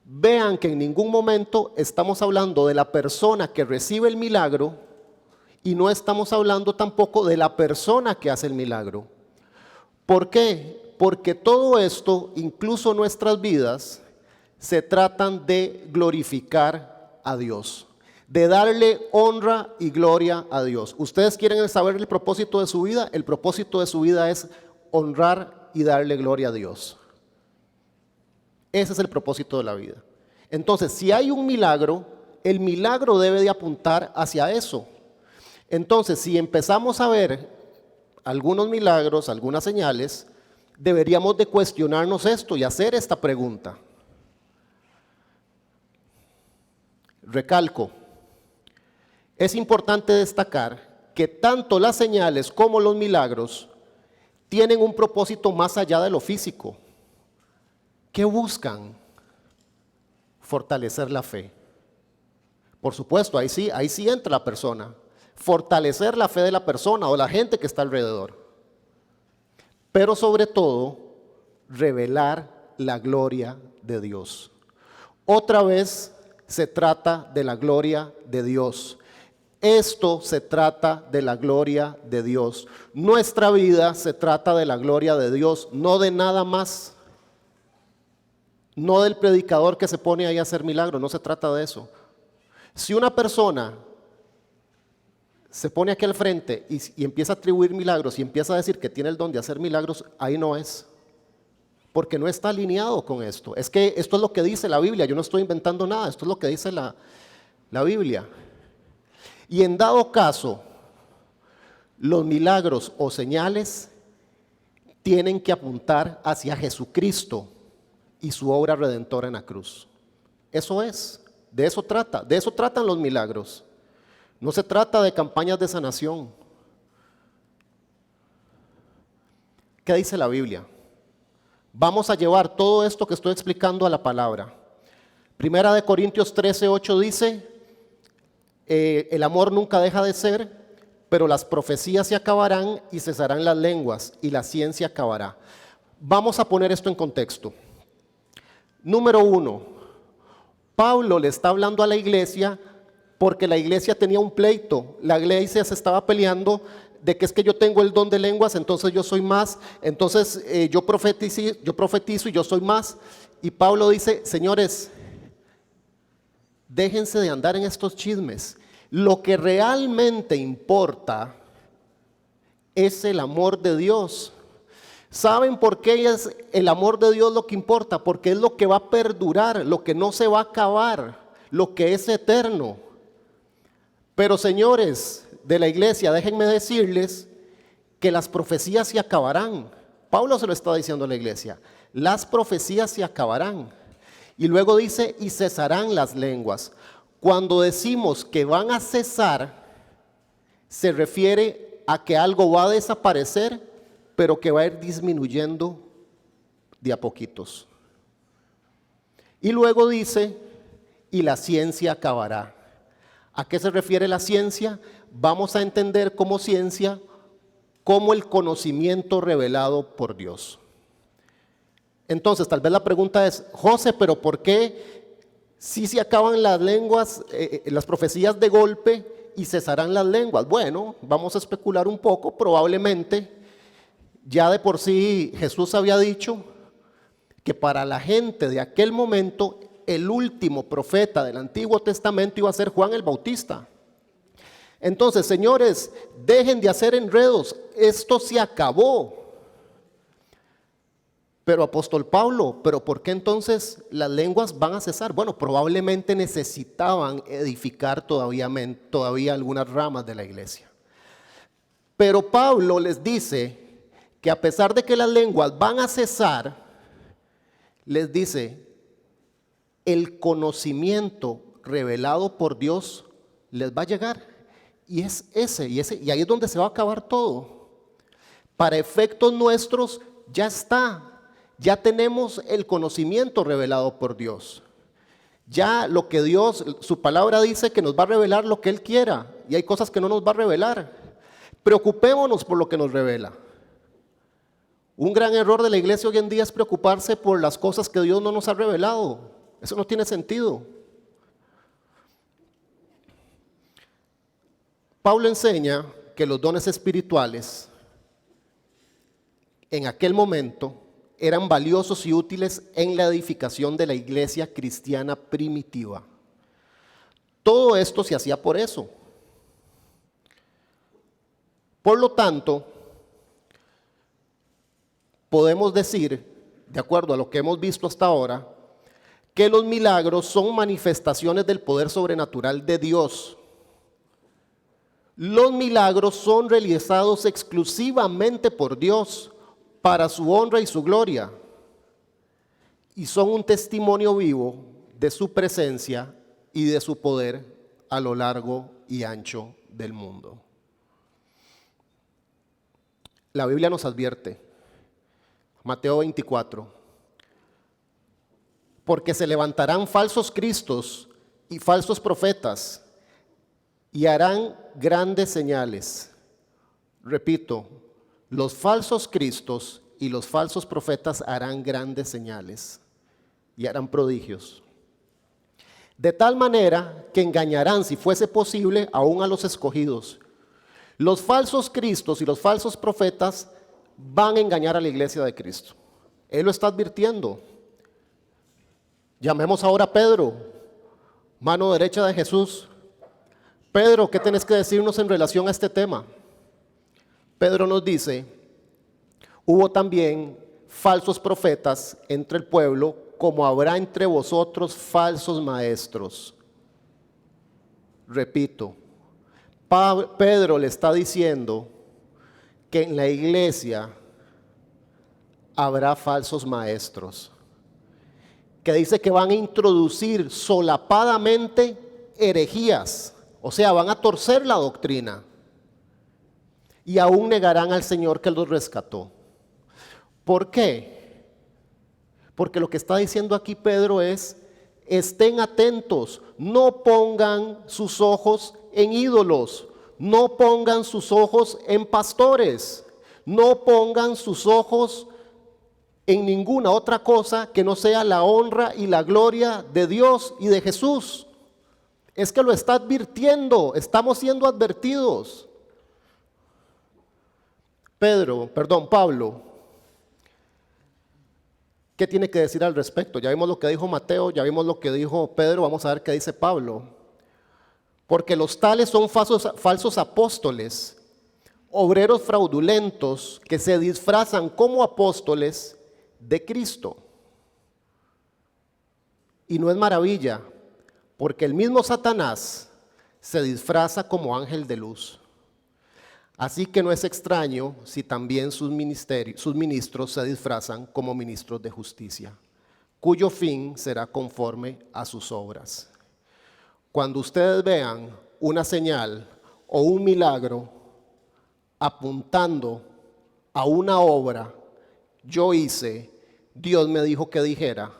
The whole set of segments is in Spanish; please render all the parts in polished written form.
vean que en ningún momento estamos hablando de la persona que recibe el milagro y no estamos hablando tampoco de la persona que hace el milagro. ¿Por qué? Porque todo esto, incluso nuestras vidas, se tratan de glorificar a Dios, de darle honra y gloria a Dios. ¿Ustedes quieren saber el propósito de su vida? El propósito de su vida es honrar y darle gloria a Dios. Ese es el propósito de la vida. Entonces, si hay un milagro, el milagro debe de apuntar hacia eso. Entonces, si empezamos a ver algunos milagros, algunas señales, deberíamos de cuestionarnos esto y hacer esta pregunta. Recalco, es importante destacar que tanto las señales como los milagros tienen un propósito más allá de lo físico. ¿Qué buscan? Fortalecer la fe. Por supuesto, ahí sí entra la persona. Fortalecer la fe de la persona o la gente que está alrededor. Pero sobre todo, revelar la gloria de Dios. Otra vez se trata de la gloria de Dios. Esto se trata de la gloria de Dios. Nuestra vida se trata de la gloria de Dios, no de nada más. No del predicador que se pone ahí a hacer milagros, no se trata de eso. Si una persona se pone aquí al frente y empieza a atribuir milagros y empieza a decir que tiene el don de hacer milagros, ahí no es. Porque no está alineado con esto. Es que esto es lo que dice la Biblia, yo no estoy inventando nada, esto es lo que dice la Biblia. Y en dado caso, los milagros o señales tienen que apuntar hacia Jesucristo y su obra redentora en la cruz. Eso es, de eso tratan los milagros. No se trata de campañas de sanación. ¿Qué dice la Biblia? Vamos a llevar todo esto que estoy explicando a la palabra. Primera de Corintios 13:8 dice, el amor nunca deja de ser, pero las profecías se acabarán y cesarán las lenguas y la ciencia acabará. Vamos a poner esto en contexto. Número 1, Pablo le está hablando a la iglesia porque la iglesia tenía un pleito. La iglesia se estaba peleando de que es que yo tengo el don de lenguas, entonces yo soy más, entonces yo profetizo y yo soy más. Y Pablo dice, señores, déjense de andar en estos chismes. Lo que realmente importa es el amor de Dios. ¿Saben por qué es el amor de Dios lo que importa? Porque es lo que va a perdurar, lo que no se va a acabar, lo que es eterno. Pero señores de la iglesia, déjenme decirles que las profecías se acabarán. Pablo se lo está diciendo a la iglesia. Las profecías se acabarán. Y luego dice, y cesarán las lenguas. Cuando decimos que van a cesar, se refiere a que algo va a desaparecer, pero que va a ir disminuyendo de a poquitos. Y luego dice, y la ciencia acabará. ¿A qué se refiere la ciencia? Vamos a entender como ciencia, como el conocimiento revelado por Dios. Entonces, tal vez la pregunta es, José, ¿pero por qué si se acaban las lenguas, las profecías de golpe y cesarán las lenguas? Bueno, vamos a especular un poco, probablemente. Ya de por sí Jesús había dicho que para la gente de aquel momento el último profeta del Antiguo Testamento iba a ser Juan el Bautista. Entonces, señores, dejen de hacer enredos, esto se acabó. Pero apóstol Pablo, ¿pero por qué entonces las lenguas van a cesar? Bueno, probablemente necesitaban edificar todavía algunas ramas de la iglesia. Pero Pablo les dice que a pesar de que las lenguas van a cesar, les dice, el conocimiento revelado por Dios les va a llegar. Y es ese, y ahí es donde se va a acabar todo. Para efectos nuestros ya está, ya tenemos el conocimiento revelado por Dios. Ya lo que Dios, su palabra dice que nos va a revelar lo que Él quiera, y hay cosas que no nos va a revelar. Preocupémonos por lo que nos revela. Un gran error de la iglesia hoy en día es preocuparse por las cosas que Dios no nos ha revelado. Eso no tiene sentido. Pablo enseña que los dones espirituales en aquel momento eran valiosos y útiles en la edificación de la iglesia cristiana primitiva. Todo esto se hacía por eso. Por lo tanto, podemos decir, de acuerdo a lo que hemos visto hasta ahora, que los milagros son manifestaciones del poder sobrenatural de Dios. Los milagros son realizados exclusivamente por Dios para su honra y su gloria, y son un testimonio vivo de su presencia y de su poder a lo largo y ancho del mundo. La Biblia nos advierte, Mateo 24, porque se levantarán falsos cristos y falsos profetas y harán grandes señales. Repito, los falsos cristos y los falsos profetas harán grandes señales y harán prodigios. De tal manera que engañarán, si fuese posible, aún a los escogidos. Los falsos cristos y los falsos profetas van a engañar a la iglesia de Cristo. Él lo está advirtiendo. Llamemos ahora a Pedro, mano derecha de Jesús. Pedro, ¿qué tenés que decirnos en relación a este tema? Pedro nos dice, hubo también falsos profetas entre el pueblo, como habrá entre vosotros falsos maestros. Repito, Pedro le está diciendo que en la iglesia habrá falsos maestros, que dice que van a introducir solapadamente herejías, o sea, van a torcer la doctrina y aún negarán al Señor que los rescató. ¿Por qué? Porque lo que está diciendo aquí Pedro es, estén atentos, no pongan sus ojos en ídolos, no pongan sus ojos en pastores, no pongan sus ojos en ninguna otra cosa que no sea la honra y la gloria de Dios y de Jesús. Es que lo está advirtiendo, estamos siendo advertidos. Pablo, ¿qué tiene que decir al respecto? Ya vimos lo que dijo Mateo, ya vimos lo que dijo Pedro, vamos a ver qué dice Pablo. Porque los tales son falsos apóstoles, obreros fraudulentos que se disfrazan como apóstoles de Cristo. Y no es maravilla, porque el mismo Satanás se disfraza como ángel de luz. Así que no es extraño si también sus ministros se disfrazan como ministros de justicia, cuyo fin será conforme a sus obras. Cuando ustedes vean una señal o un milagro apuntando a una obra, yo hice, Dios me dijo que dijera,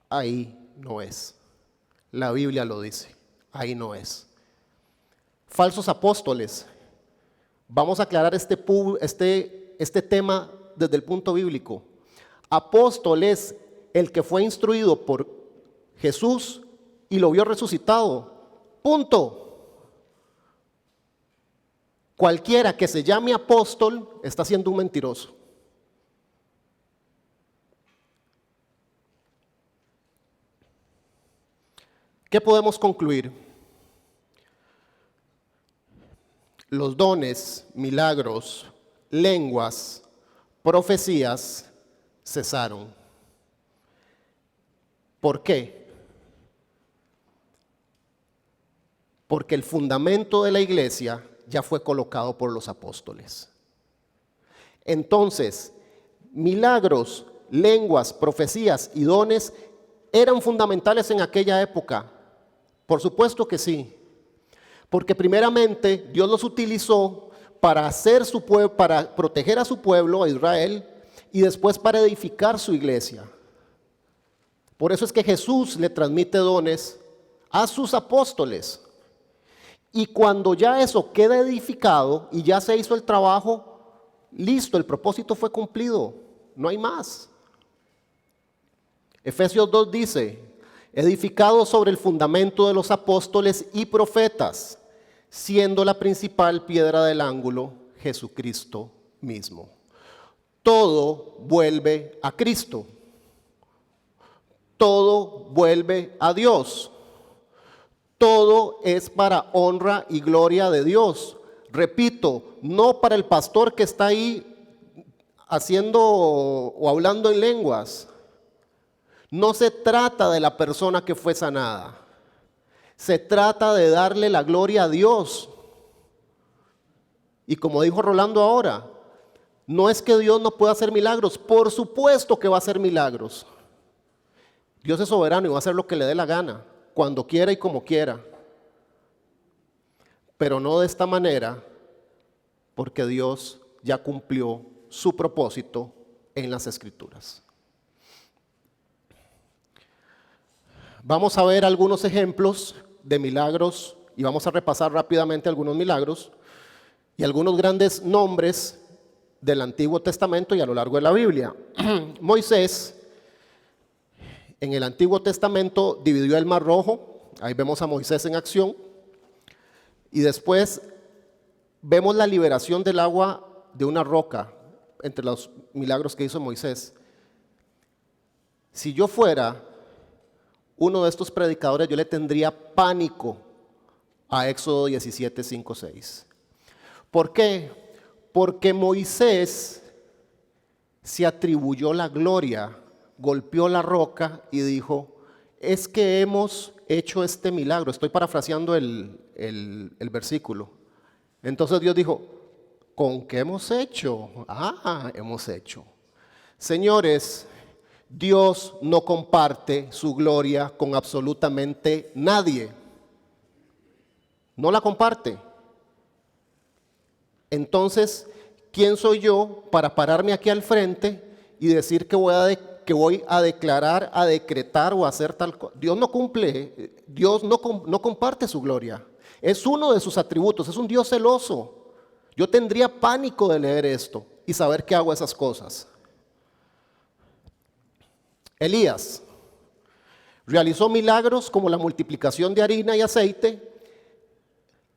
ahí no es. La Biblia lo dice, ahí no es. Falsos apóstoles. Vamos a aclarar este tema desde el punto bíblico. Apóstol es el que fue instruido por Jesús y lo vio resucitado. Punto. Cualquiera que se llame apóstol está siendo un mentiroso. ¿Qué podemos concluir? Los dones, milagros, lenguas, profecías cesaron. ¿Por qué? Porque el fundamento de la iglesia ya fue colocado por los apóstoles. Entonces, milagros, lenguas, profecías y dones eran fundamentales en aquella época. Por supuesto que sí. Porque primeramente Dios los utilizó para hacer su pueblo, para proteger a su pueblo, a Israel, y después para edificar su iglesia. Por eso es que Jesús le transmite dones a sus apóstoles. Y cuando ya eso queda edificado y ya se hizo el trabajo, listo, el propósito fue cumplido, no hay más. Efesios 2 dice, edificado sobre el fundamento de los apóstoles y profetas, siendo la principal piedra del ángulo Jesucristo mismo. Todo vuelve a Cristo. Todo vuelve a Dios. Todo es para honra y gloria de Dios. Repito, no para el pastor que está ahí haciendo o hablando en lenguas. No se trata de la persona que fue sanada. Se trata de darle la gloria a Dios. Y como dijo Rolando ahora, no es que Dios no pueda hacer milagros. Por supuesto que va a hacer milagros. Dios es soberano y va a hacer lo que le dé la gana, cuando quiera y como quiera. Pero no de esta manera, porque Dios ya cumplió su propósito en las Escrituras. Vamos a ver algunos ejemplos de milagros y vamos a repasar rápidamente algunos milagros y algunos grandes nombres del Antiguo Testamento y a lo largo de la Biblia. Moisés, en el Antiguo Testamento, dividió el Mar Rojo. Ahí vemos a Moisés en acción. Y después vemos la liberación del agua de una roca, entre los milagros que hizo Moisés. Si yo fuera uno de estos predicadores, yo le tendría pánico a Éxodo 17, 5, 6. ¿Por qué? Porque Moisés se atribuyó la gloria, golpeó la roca y dijo, es que hemos hecho este milagro. Estoy parafraseando el versículo. Entonces Dios dijo, ¿con qué hemos hecho? Hemos hecho. Señores, Dios no comparte su gloria con absolutamente nadie. No la comparte. Entonces, ¿quién soy yo para pararme aquí al frente y decir que voy a declarar, a decretar o a hacer tal cosa? Dios no cumple, Dios no comparte su gloria. Es uno de sus atributos, es un Dios celoso. Yo tendría pánico de leer esto y saber que hago esas cosas. Elías realizó milagros como la multiplicación de harina y aceite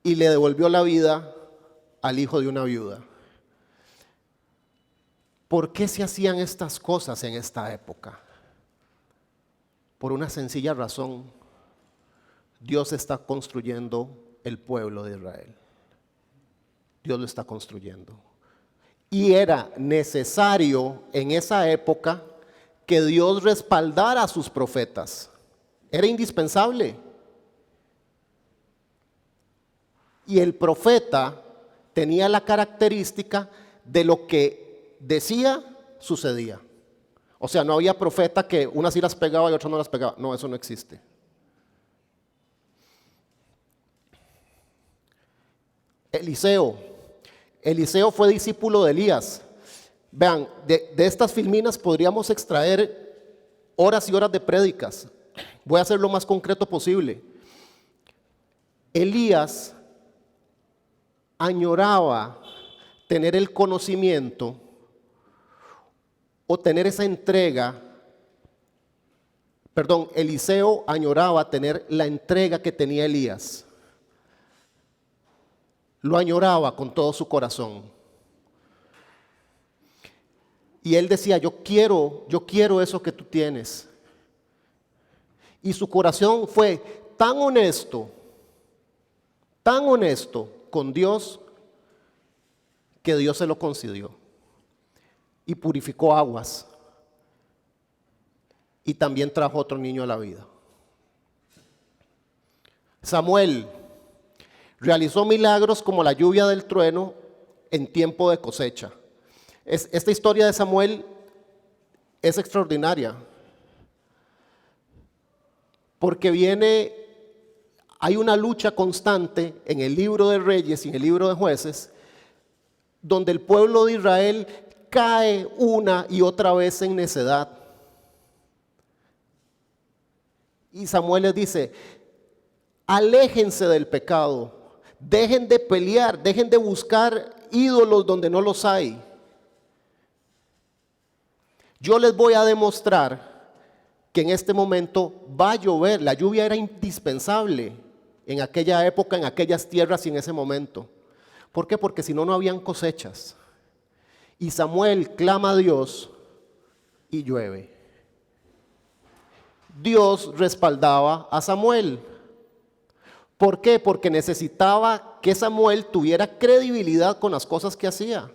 y le devolvió la vida al hijo de una viuda. ¿Por qué se hacían estas cosas en esta época? Por una sencilla razón. Dios está construyendo el pueblo de Israel. Dios lo está construyendo. Y era necesario en esa época que Dios respaldara a sus profetas. Era indispensable. Y el profeta tenía la característica de lo que decía, sucedía. O sea, no había profeta que unas sí las pegaba y otras no las pegaba. No, eso no existe. Eliseo fue discípulo de Elías. Vean, de estas filminas podríamos extraer horas y horas de prédicas. Voy a hacer lo más concreto posible. Elías añoraba tener el conocimiento o tener esa entrega. Eliseo añoraba tener la entrega que tenía Elías. Lo añoraba con todo su corazón. Y él decía, yo quiero eso que tú tienes. Y su corazón fue tan honesto con Dios, que Dios se lo concedió. Y purificó aguas. Y también trajo otro niño a la vida. Samuel realizó milagros como la lluvia del trueno en tiempo de cosecha. Esta historia de Samuel es extraordinaria, porque hay una lucha constante en el libro de Reyes y en el libro de Jueces, donde el pueblo de Israel cae una y otra vez en necedad. Y Samuel les dice, aléjense del pecado, dejen de pelear, dejen de buscar ídolos donde no los hay. Yo les voy a demostrar que en este momento va a llover. La lluvia era indispensable en aquella época, en aquellas tierras y en ese momento. ¿Por qué? Porque si no, no habían cosechas. Y Samuel clama a Dios y llueve. Dios respaldaba a Samuel. ¿Por qué? Porque necesitaba que Samuel tuviera credibilidad con las cosas que hacía.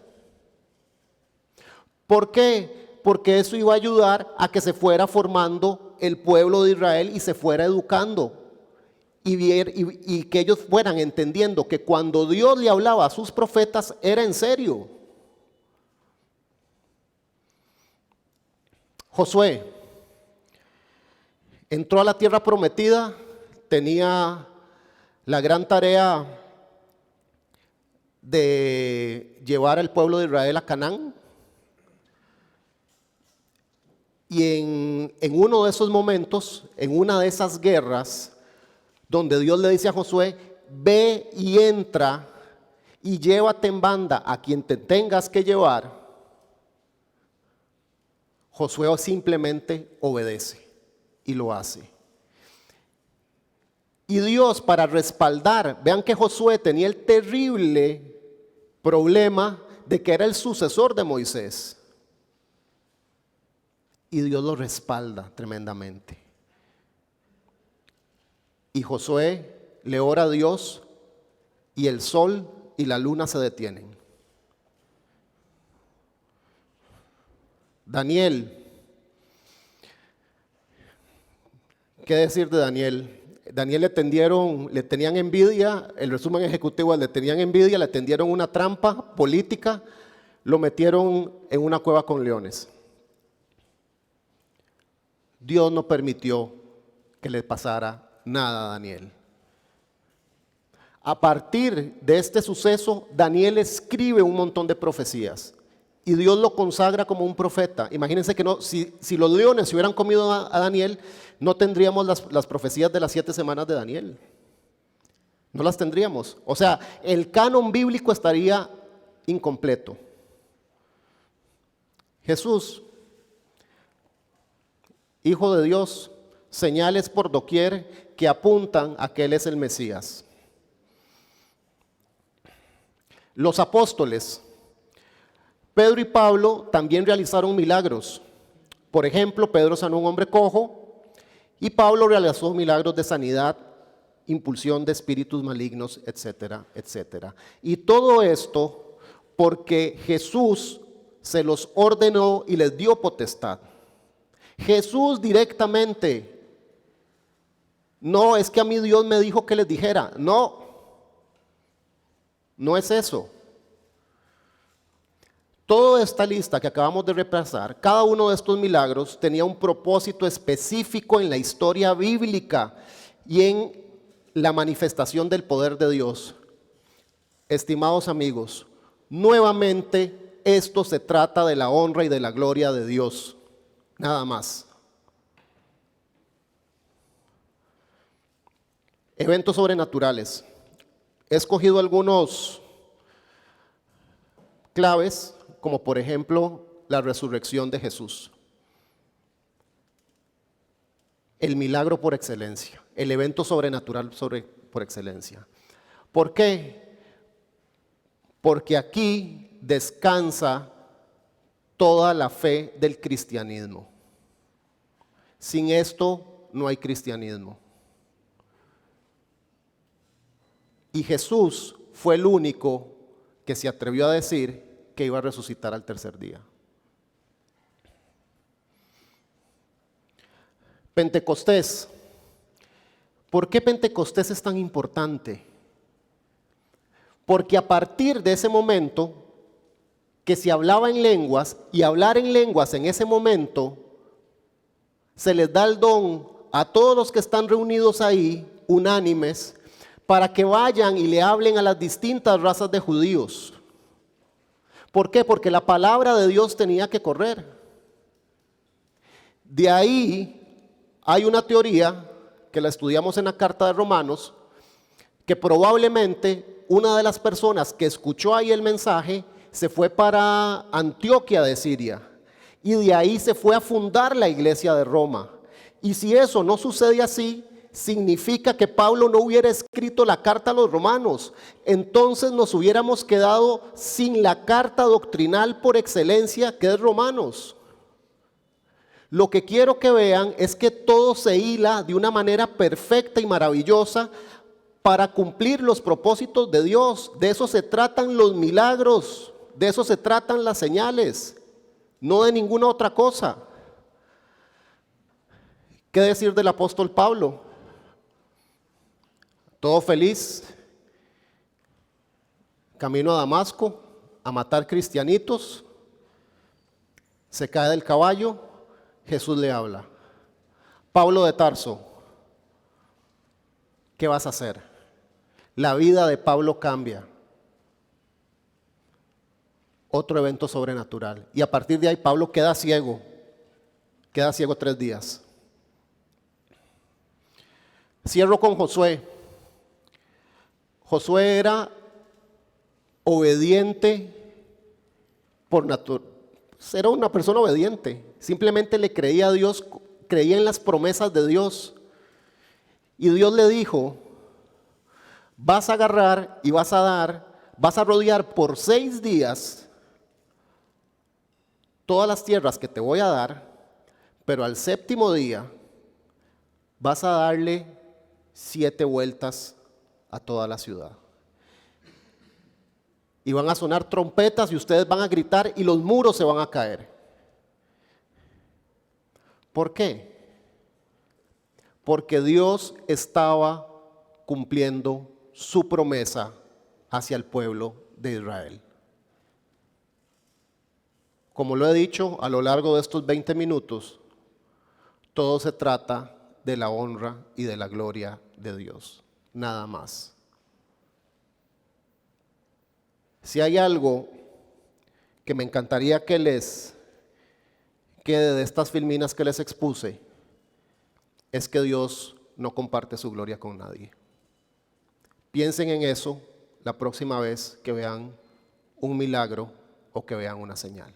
¿Por qué? Porque eso iba a ayudar a que se fuera formando el pueblo de Israel y se fuera educando. Y que ellos fueran entendiendo que cuando Dios le hablaba a sus profetas era en serio. Josué entró a la tierra prometida, tenía la gran tarea de llevar al pueblo de Israel a Canaán. Y en uno de esos momentos, en una de esas guerras, donde Dios le dice a Josué, ve y entra y llévate en banda a quien te tengas que llevar, Josué simplemente obedece y lo hace. Y Dios, para respaldar, vean que Josué tenía el terrible problema de que era el sucesor de Moisés. Y Dios lo respalda tremendamente. Y Josué le ora a Dios y el sol y la luna se detienen. Daniel, ¿qué decir de Daniel? Daniel le tenían envidia, el resumen ejecutivo es, le tenían envidia, le tendieron una trampa política, lo metieron en una cueva con leones. Dios no permitió que le pasara nada a Daniel. A partir de este suceso, Daniel escribe un montón de profecías y Dios lo consagra como un profeta. Imagínense que no, si los leones se hubieran comido a Daniel, no tendríamos las profecías de las 7 semanas de Daniel. No las tendríamos. O sea, el canon bíblico estaría incompleto. Jesús, Hijo de Dios, señales por doquier que apuntan a que Él es el Mesías. Los apóstoles, Pedro y Pablo, también realizaron milagros. Por ejemplo, Pedro sanó a un hombre cojo y Pablo realizó milagros de sanidad, impulsión de espíritus malignos, etcétera, etcétera. Y todo esto porque Jesús se los ordenó y les dio potestad. Jesús directamente, no es que a mí Dios me dijo que les dijera, no es eso. Toda esta lista que acabamos de repasar, cada uno de estos milagros tenía un propósito específico en la historia bíblica y en la manifestación del poder de Dios. Estimados amigos, nuevamente esto se trata de la honra y de la gloria de Dios. Nada más. Eventos sobrenaturales. He escogido algunos claves, como por ejemplo la resurrección de Jesús. El milagro por excelencia, el evento sobrenatural por excelencia. ¿Por qué? Porque aquí descansa toda la fe del cristianismo. Sin esto no hay cristianismo. Y Jesús fue el único que se atrevió a decir que iba a resucitar al tercer día. Pentecostés. ¿Por qué Pentecostés es tan importante? Porque a partir de ese momento que se hablaba en lenguas, y hablar en lenguas en ese momento, se les da el don a todos los que están reunidos ahí, unánimes, para que vayan y le hablen a las distintas razas de judíos. ¿Por qué? Porque la palabra de Dios tenía que correr. De ahí hay una teoría que la estudiamos en la carta de Romanos, que probablemente una de las personas que escuchó ahí el mensaje se fue para Antioquía de Siria y de ahí se fue a fundar la iglesia de Roma. Y si eso no sucede así, significa que Pablo no hubiera escrito la carta a los romanos. Entonces nos hubiéramos quedado sin la carta doctrinal por excelencia, que es Romanos. Lo que quiero que vean es que todo se hila de una manera perfecta y maravillosa para cumplir los propósitos de Dios. De eso se tratan los milagros, de eso se tratan las señales, no de ninguna otra cosa. ¿Qué decir del apóstol Pablo? Todo feliz, camino a Damasco a matar cristianitos, se cae del caballo, Jesús le habla. Pablo de Tarso, ¿qué vas a hacer? La vida de Pablo cambia. Otro evento sobrenatural. Y a partir de ahí Pablo queda ciego 3 días. Cierro con Josué. Josué era obediente por naturaleza. Era una persona obediente. Simplemente le creía a Dios, creía en las promesas de Dios. Y Dios le dijo: vas a agarrar y vas a rodear por 6 días todas las tierras que te voy a dar, pero al 7º día vas a darle 7 vueltas a toda la ciudad. Y van a sonar trompetas y ustedes van a gritar y los muros se van a caer. ¿Por qué? Porque Dios estaba cumpliendo su promesa hacia el pueblo de Israel. Como lo he dicho a lo largo de estos 20 minutos, todo se trata de la honra y de la gloria de Dios, nada más. Si hay algo que me encantaría que les quede de estas filminas que les expuse, es que Dios no comparte su gloria con nadie. Piensen en eso la próxima vez que vean un milagro o que vean una señal.